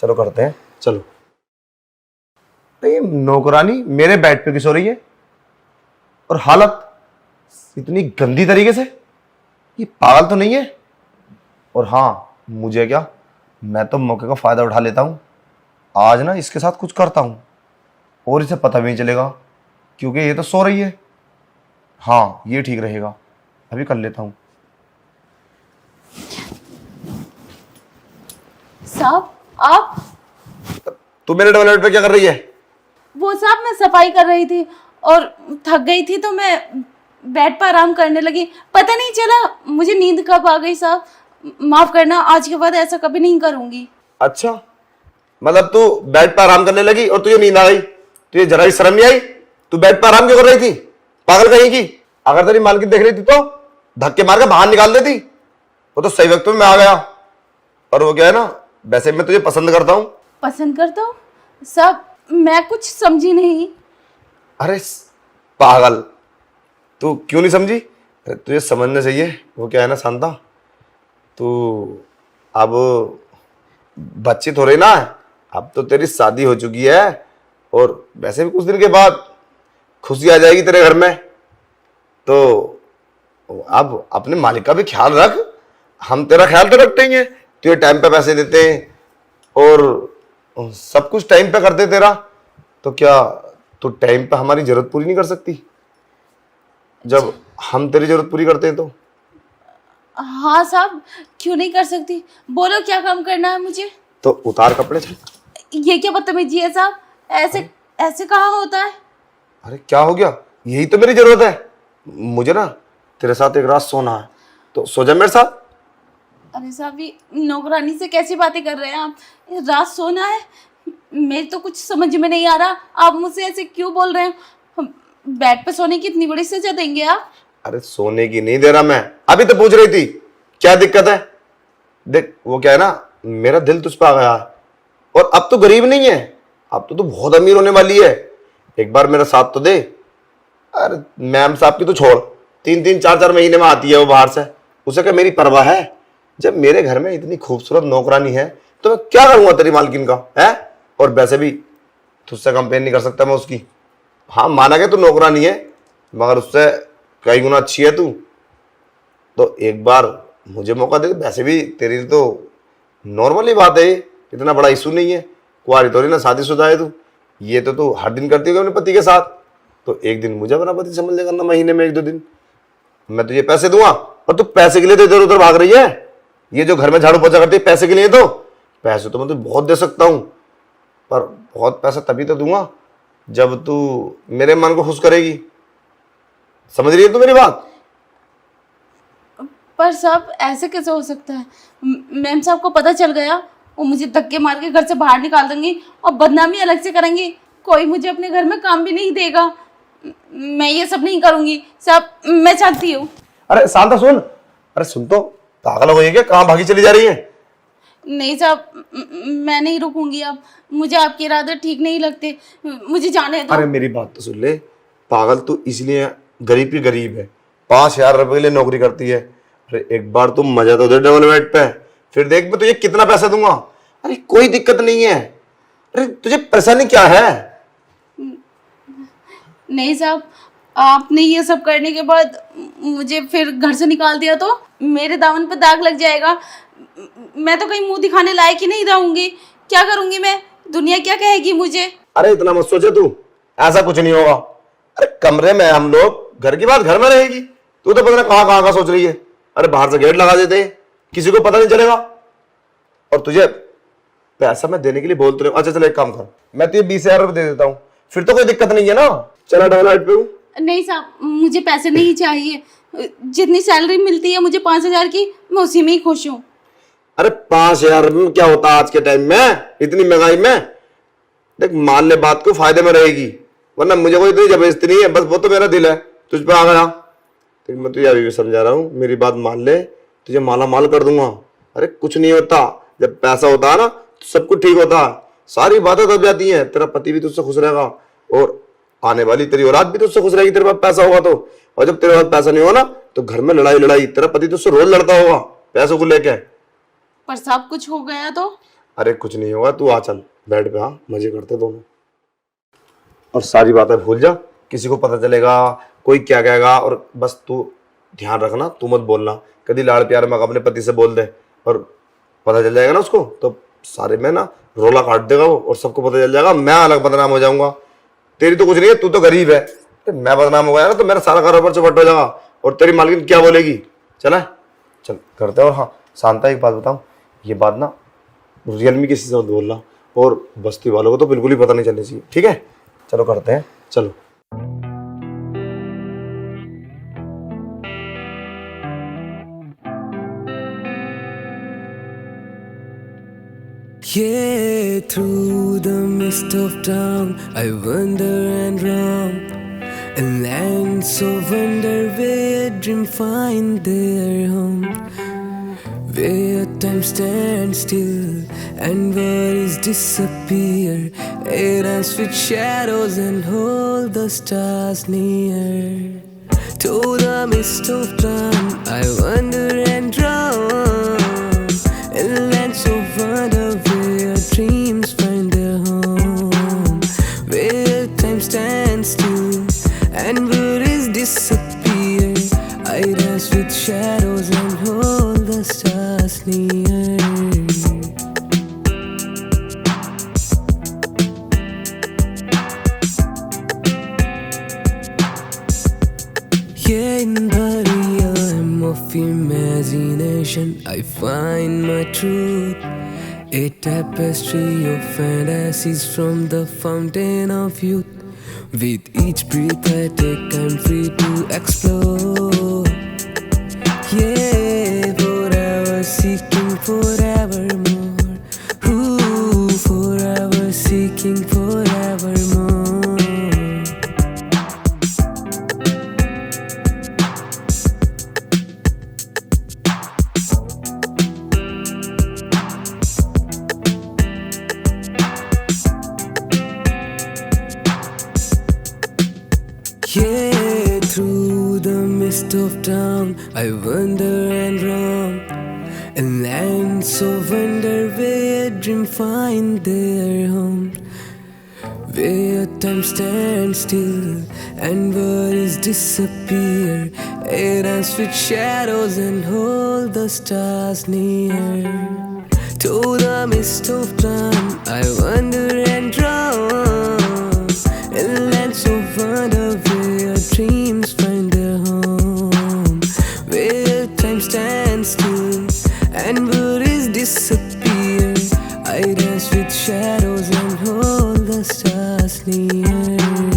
चलो करते हैं। चलो। तो ये नौकरानी मेरे बेड पे क्यों सो रही है, और हालत इतनी गंदी तरीके से, ये पागल तो नहीं है? और हाँ, मुझे क्या, मैं तो मौके का फायदा उठा लेता हूँ। आज ना इसके साथ कुछ करता हूँ और इसे पता भी नहीं चलेगा, क्योंकि ये तो सो रही है। हाँ, ये ठीक रहेगा, अभी कर लेता हूँ। साहब आप? तू मेरे डबल बेड पे क्या कर रही है? वो साहब मैं सफाई कर रही थी और थक गई थी तो मैं बेड पर आराम करने लगी, पता नहीं चला मुझे नींद कब आ गई। साहब माफ करना, आज के बाद ऐसा कभी नहीं करूंगी। अच्छा, मतलब तू बेड पर आराम करने लगी और तुझे नींद आ गई? तुझे जरा भी शर्म नहीं आई? तू बेड पर आराम क्यों कर रही थी, पागल कहीं की? अगर तेरी मालकिन देख रही थी तो धक्के मार के बाहर निकाल देती। वो तो सही वक्त में मैं आ गया। और वो क्या है ना, वैसे मैं तुझे पसंद करता हूँ। पसंद करता हूँ? साहब मैं कुछ समझी नहीं। अरे पागल, तू क्यों नहीं समझी? अरे तुझे समझना चाहिए। वो क्या है ना शांता, तू अब बच्ची थोड़ी ना है, अब तो तेरी शादी हो चुकी है और वैसे भी कुछ दिन के बाद खुशी आ जाएगी तेरे घर में। तो अब अपने मालिक का भी ख्याल रख। हम तेरा ख्याल तो रखते ही हैं, तुझे टाइम पे पैसे देते हैं और सब कुछ टाइम पे करते तेरा। तो क्या तू टाइम पे हमारी जरूरत पूरी नहीं कर सकती जब हम तेरी जरूरत पूरी करते हैं? तो हाँ साहब, क्यों नहीं कर सकती, बोलो क्या काम करना है मुझे। तो उतार कपड़े, चल। ये क्या बदतमीजी है साहब, ऐसे ऐसे कहाँ होता है। अरे क्या हो गया, यही तो मेरी जरूरत है। मुझे ना तेरे साथ एक रात सोना है, तो सो जा मेरे साथ। अरे साहब ये नौकरानी से कैसी बातें कर रहे हैं आप, रात सोना है? मेरी तो कुछ समझ में नहीं आ रहा, आप मुझसे ऐसे क्यों बोल रहे हैं। बेड पे सोने की इतनी बड़ी सजा देंगे आप? अरे सोने की नहीं दे रहा मैं, अभी तो पूछ रही थी क्या दिक्कत है। देख वो क्या है ना, मेरा दिल तुझ पे आ गया है और अब तो गरीब नहीं है, अब तो तू बहुत अमीर होने वाली है। एक बार मेरा साथ तो दे। अरे मैम साहब की तो छोड़, 3-3 4-4 महीने में आती है वो बाहर से, उसे क्या मेरी परवाह है? जब मेरे घर में इतनी खूबसूरत नौकरानी है तो मैं क्या करूंगा तेरी मालकिन का, है? और वैसे भी तुझसे कंपेयर नहीं कर सकता मैं उसकी। हाँ माना कि तू नौकरानी है, मगर उससे कई गुना अच्छी है तू। तो एक बार मुझे मौका दे, वैसे भी तेरी लिए तो नॉर्मल ही बात है, इतना बड़ा इशू नहीं है। कुआरी तो नहीं ना, शादीशुदा है तू। ये तो तू हर दिन करती होगी अपने पति के साथ, तो एक दिन मुझे अपना पति समझ ले करना, महीने में 1-2 दिन। मैं तुझे पैसे दूंगा और तू पैसे के लिए तो इधर उधर भाग रही है। ये जो घर में झाड़ू पोछा करती है पैसे के लिए, तो पैसे तो मैं तुझे बहुत दे सकता हूँ, पर बहुत पैसा तभी तो दूंगा जब तू मेरे मन को खुश करेगी। समझ रही है तू मेरी बात? पर साहब ऐसे कैसे हो सकता है, मैम साहब को पता चल गया, वो मुझे धक्के मार के घर से बाहर निकाल देंगी और बदनामी अलग से करेंगी, कोई मुझे अपने घर में काम भी नहीं देगा। मैं ये सब नहीं करूंगी साहब, मैं चाहती हूँ। अरे शांता सुन, अरे सुन तो, पागल हो गई क्या, कहाँ भागी चली जा रही है? नहीं साहब मैं नहीं रुकूंगी, अब मुझे आपके इरादे ठीक नहीं लगते, मुझे जाने दो। अरे मेरी बात तो सुन ले, पागल तू इसलिए गरीब की गरीब है, 5,000 रुपए के लिए नौकरी करती है। अरे एक बार तुम मजा तो दे डबल बेड पे, फिर देख मैं तुझे कितना पैसा दूंगा। अरे कोई दिक्कत नहीं है, अरे तुझे परेशानी क्या है? नहीं साहब, आपने ये सब करने के बाद मुझे फिर घर से निकाल दिया तो मेरे दामन पर दाग लग जाएगा, मैं तो कहीं मुंह दिखाने लायक ही नहीं रहूंगी। क्या करूंगी मैं, दुनिया क्या कहेगी मुझे। अरे इतना मत सोचे तू, ऐसा कुछ नहीं होगा। अरे कमरे में हम लोग, घर की बात घर में रहेगी, तू तो पता नहीं कहाँ कहाँ का सोच रही है। अरे बाहर से गेट लगा देते हैं, किसी को पता नहीं चलेगा। और तुझे पैसा मैं देने के लिए बोलते रहे। अच्छा चल एक काम कर, मैं तुझे 20,000 रुपए दे देता हूँ, फिर तो कोई दिक्कत नहीं है ना। चला डबल बेड पे हूँ। नहीं साहब मुझे पैसे नहीं चाहिए, जितनी सैलरी मिलती है मुझे 5,000 की, मैं उसी में ही खुश हूँ। अरे 5,000 में क्या होता है आज के टाइम में, इतनी महंगाई में? देख मान ले बात को, फायदे में रहेगी, वरना मुझे कोई इतनी जबरदस्ती नहीं है, बस वो तो मेरा दिल है तुझ पे आ गया। तो मैं तुझे अभी भी समझा रहा हूँ, मेरी बात मान ले, तुझे माला माल कर दूंगा। अरे कुछ नहीं होता, जब पैसा होता है ना तो सब कुछ ठीक होता है, सारी बातें दब जाती हैं। तेरा पति भी तुझसे खुश रहेगा और आने वाली तेरी औलाद भी तुझसे खुश रहेगी, तेरे पास पैसा होगा तो। और जब तेरे पास पैसा नहीं होगा ना तो घर में लड़ाई, तेरा पति तुझसे रोज लड़ता होगा पैसों को लेके। पर साहब कुछ हो गया तो? अरे कुछ नहीं होगा, तू आ चल बेड पे, हाँ मजे करते दोनों। और सारी बातें भूल जा, किसी को पता चलेगा कोई क्या कहेगा, और बस तू ध्यान रखना, तू मत बोलना कभी लाड़ प्यार में अपने पति से बोल दे, और पता चल जाएगा ना उसको तो सारे में ना रोला काट देगा वो, और सबको पता चल जाएगा, मैं अलग बदनाम हो जाऊंगा। तेरी तो कुछ नहीं है, तू तो गरीब है, तो मैं बदनाम हो गया ना तो मेरा सारा कारोबार चौपट हो जाएगा, और तेरी मालकिन क्या बोलेगी। चला चल करते हैं। और हाँ शांता, एक बात बताऊं, ये बात ना रियलमी किसी से मत बोलना, और बस्ती वालों को तो बिल्कुल ही पता नहीं चलनी चाहिए, ठीक है। चलो करते हैं, चलो। Yeah, through the mist of town, I wander and roam. A land so wonder where dream find their home. Where time stands still and worries disappear. Air dance with shadows and hold the stars near. To the mist of time, I wander and roam. In lands of wonder where dreams find their home. Where time stands still and worries disappear. I dance with shadows and hold the stars near. Yeah, in the realm of imagination, I find my truth. A tapestry of fantasies from the fountain of youth. With each breath I take, I'm free to explore. Yeah, forever seeking forevermore. Ooh, forever seeking forevermore. Yeah, through the mist of town, I wander and roam. A land so wonder where dream find their home. Where time stands still and worries disappear. Air dance with shadows and hold the stars near. To the mist of time, I wander and roam. In lands of wonder where dreams find their home. Where time stands still and worries disappear. I dance with shadows and hold the stars near.